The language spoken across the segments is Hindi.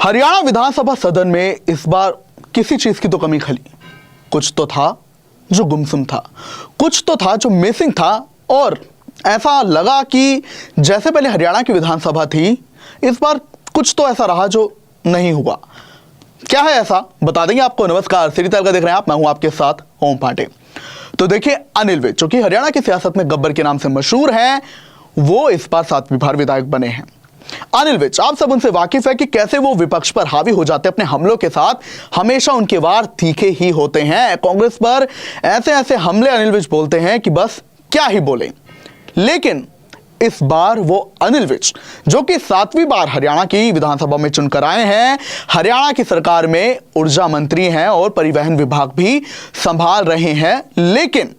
हरियाणा विधानसभा सदन में इस बार किसी चीज की तो कमी खली। कुछ तो था जो गुमसुम था, कुछ तो था जो मिसिंग था, और ऐसा लगा कि जैसे पहले हरियाणा की विधानसभा थी, इस बार कुछ तो ऐसा रहा जो नहीं हुआ। क्या है ऐसा, बता देंगे आपको। नमस्कार, सिटी तहलका देख रहे हैं आप, मैं हूं आपके साथ ओम पांडे। तो देखिए, अनिल विज जो कि हरियाणा की सियासत में गब्बर के नाम से मशहूर हैं, वो इस बार 7वीं बार विधायक बने हैं। अनिल विज, आप सब उनसे वाकिफ है कि कैसे वो विपक्ष पर हावी हो जाते हैं अपने हमलों के साथ। हमेशा उनके वार तीखे ही होते हैं। कांग्रेस पर ऐसे ऐसे हमले अनिल विज बोलते हैं कि बस क्या ही बोले। लेकिन इस बार वो अनिल विज जो कि 7वीं बार हरियाणा की विधानसभा में चुनकर आए हैं, हरियाणा की सरकार में ऊर्जा मंत्री हैं और परिवहन विभाग भी संभाल रहे हैं। लेकिन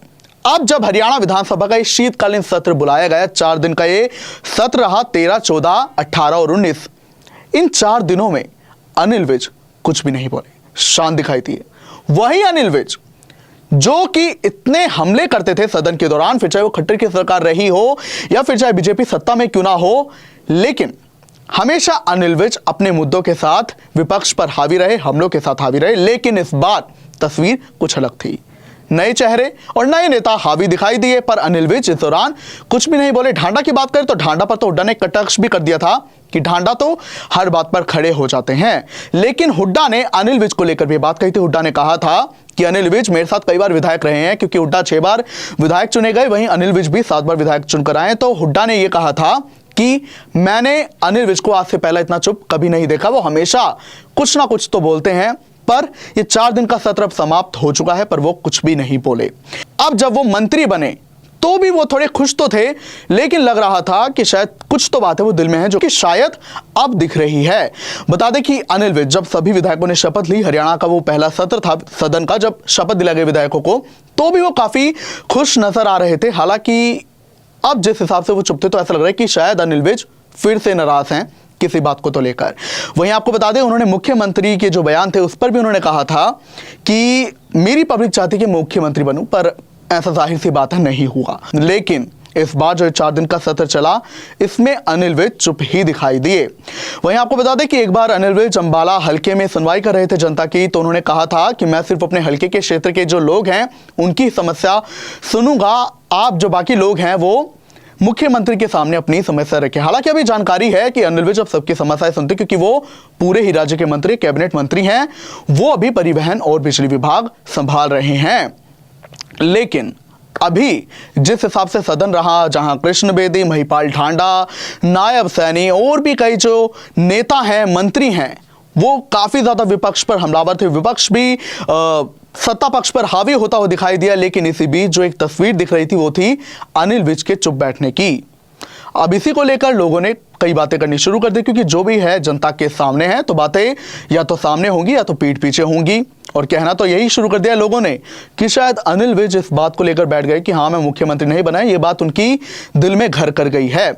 अब जब हरियाणा विधानसभा का ये शीतकालीन सत्र बुलाया गया, 4 दिन का ये सत्र रहा, 13, 14, 18 और 19, इन 4 दिनों में अनिल विज कुछ भी नहीं बोले, शांत दिखाई दिए। वही अनिल विज जो कि इतने हमले करते थे सदन के दौरान, फिर चाहे वो खट्टर की सरकार रही हो या फिर चाहे बीजेपी सत्ता में क्यों ना हो, लेकिन हमेशा अनिल विज अपने मुद्दों के साथ विपक्ष पर हावी रहे, हमलों के साथ हावी रहे। लेकिन इस बार तस्वीर कुछ अलग थी। नए चेहरे और नए नेता हावी दिखाई दिए, पर अनिल विज इस दौरान कुछ भी नहीं बोले। ढांडा की बात करें तो ढांडा पर तो हुड्डा ने कटाक्ष भी कर दिया था कि ढांडा तो हर बात पर खड़े हो जाते हैं। लेकिन हुड्डा ने अनिल विज को लेकर भी बात कही थी। हुड्डा ने कहा था कि अनिल विज मेरे साथ कई बार विधायक रहे हैं, क्योंकि हुड्डा 6 बार विधायक चुने गए, वहीं अनिल विज भी 7 बार विधायक चुनकर आए। तो हुड्डा ने यह कहा था कि मैंने अनिल विज को आज से पहले इतना चुप कभी नहीं देखा। वो हमेशा कुछ ना कुछ तो बोलते हैं, पर ये 4 दिन का सत्र अब समाप्त हो चुका है, पर वो कुछ भी नहीं बोले। अब जब वो मंत्री बने तो भी वो थोड़े खुश तो थे, लेकिन लग रहा था कि शायद कुछ तो बातें वो दिल में है जो कि शायद अब दिख रही है। बता दें कि अनिल विज जब सभी विधायकों ने शपथ ली, हरियाणा का वो पहला सत्र था सदन का जब शपथ दिला गया विधायकों को, तो भी वो काफी खुश नजर आ रहे थे। हालांकि अब जिस हिसाब से वो चुप थे, तो ऐसा लग रहा है कि शायद अनिल विज फिर से नाराज हैं किसी बात को तो लेकर। वहीं आपको बता दें, उन्होंने मुख्यमंत्री के जो बयान थे उस पर भी उन्होंने कहा था कि मेरी पब्लिक चाहती कि मुख्यमंत्री बनूं, पर ऐसा जाहिर सी बात है नहीं हुआ। लेकिन इस बार जो 4 दिन का सत्र चला, इसमें अनिल विज चुप ही दिखाई दिए। वहीं आपको बता दें कि एक बार अनिल विज अंबाला हल्के में सुनवाई कर रहे थे जनता की, तो उन्होंने कहा था कि मैं सिर्फ अपने हल्के के क्षेत्र के जो लोग हैं उनकी समस्या सुनूंगा, आप जो बाकी लोग हैं वो मुख्यमंत्री के सामने अपनी समस्या रखे। हालांकि अभी जानकारी है कि अनिल विज अब सबकी समस्याएं सुनते, क्योंकि वो पूरे ही राज्य के मंत्री, कैबिनेट मंत्री हैं। वो अभी परिवहन और बिजली विभाग संभाल रहे हैं। लेकिन अभी जिस हिसाब से सदन रहा, जहां कृष्ण बेदी, महिपाल ढांडा, नायब सैनी और भी कई जो नेता हैं, मंत्री हैं, वो काफी ज्यादा विपक्ष पर हमलावर थे। विपक्ष भी सत्ता पक्ष पर हावी होता हुआ दिखाई दिया। लेकिन इसी बीच जो एक तस्वीर दिख रही थी वो थी अनिल विज के चुप बैठने की। अब इसी को लेकर लोगों ने कई बातें करनी शुरू कर दी, क्योंकि जो भी है जनता के सामने है, तो बातें या तो सामने होंगी या तो पीठ पीछे होंगी। और कहना तो यही शुरू कर दिया लोगों ने कि शायद अनिल विज इस बात को लेकर बैठ गए कि हाँ, मैं मुख्यमंत्री नहीं बना। ये बात उनकी दिल में घर कर गई है।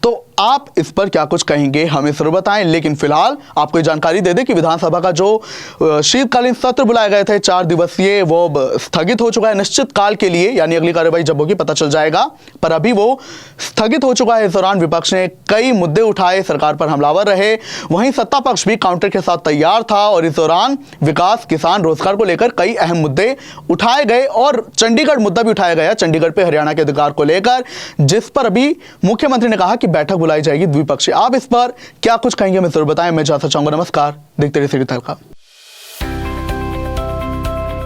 तो आप इस पर क्या कुछ कहेंगे, हमें जरूर बताएं। लेकिन फिलहाल आपको ये जानकारी दे दें कि विधानसभा का जो शीतकालीन सत्र बुलाया गया था 4 दिवसीय, वो स्थगित हो चुका है निश्चित काल के लिए, यानी अगली कार्यवाही जब होगी पता चल जाएगा, पर अभी वो स्थगित हो चुका है। इस दौरान विपक्ष ने कई मुद्दे उठाए, सरकार पर हमलावर रहे, वहीं सत्ता पक्ष भी काउंटर के साथ तैयार था। और इस दौरान विकास, किसान, रोजगार को लेकर कई अहम मुद्दे उठाए गए, और चंडीगढ़ मुद्दा भी उठाया गया, चंडीगढ़ पे हरियाणा के अधिकार को लेकर, जिस पर अभी मुख्यमंत्री ने कहा कि बैठक बुलाई जाएगी द्विपक्षीय। आप इस पर क्या कुछ कहेंगे, मैं जरूर बताएं। मैं जानना चाहूंगा। नमस्कार, देखते रहिए सिटी तहलका।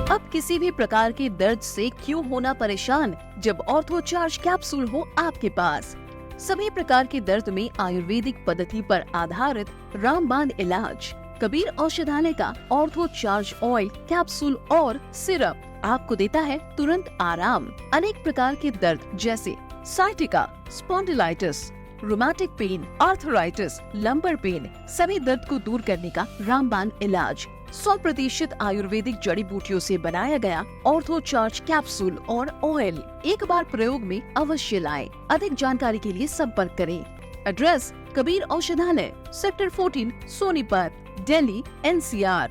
अब किसी भी प्रकार के दर्द से क्यों होना परेशान, जब ऑर्थो चार्ज कैप्सूल हो आपके पास। सभी प्रकार के दर्द में आयुर्वेदिक पद्धति पर आधारित रामबाण इलाज। कबीर औषधालय का ऑर्थो चार्ज ऑयल, कैप्सूल और सिरप आपको देता है तुरंत आराम। अनेक प्रकार के दर्द जैसे sciatica, spondylitis, rheumatic pain, arthritis, lumbar pain, सभी दर्द को दूर करने का रामबाण इलाज। 100% आयुर्वेदिक जड़ी बूटियों से बनाया गया ऑर्थो चार्ज कैप्सूल और ऑयल एक बार प्रयोग में अवश्य लाएं। अधिक जानकारी के लिए संपर्क करें। एड्रेस: कबीर औषधालय, सेक्टर 14, सोनीपत, दिल्ली, NCR।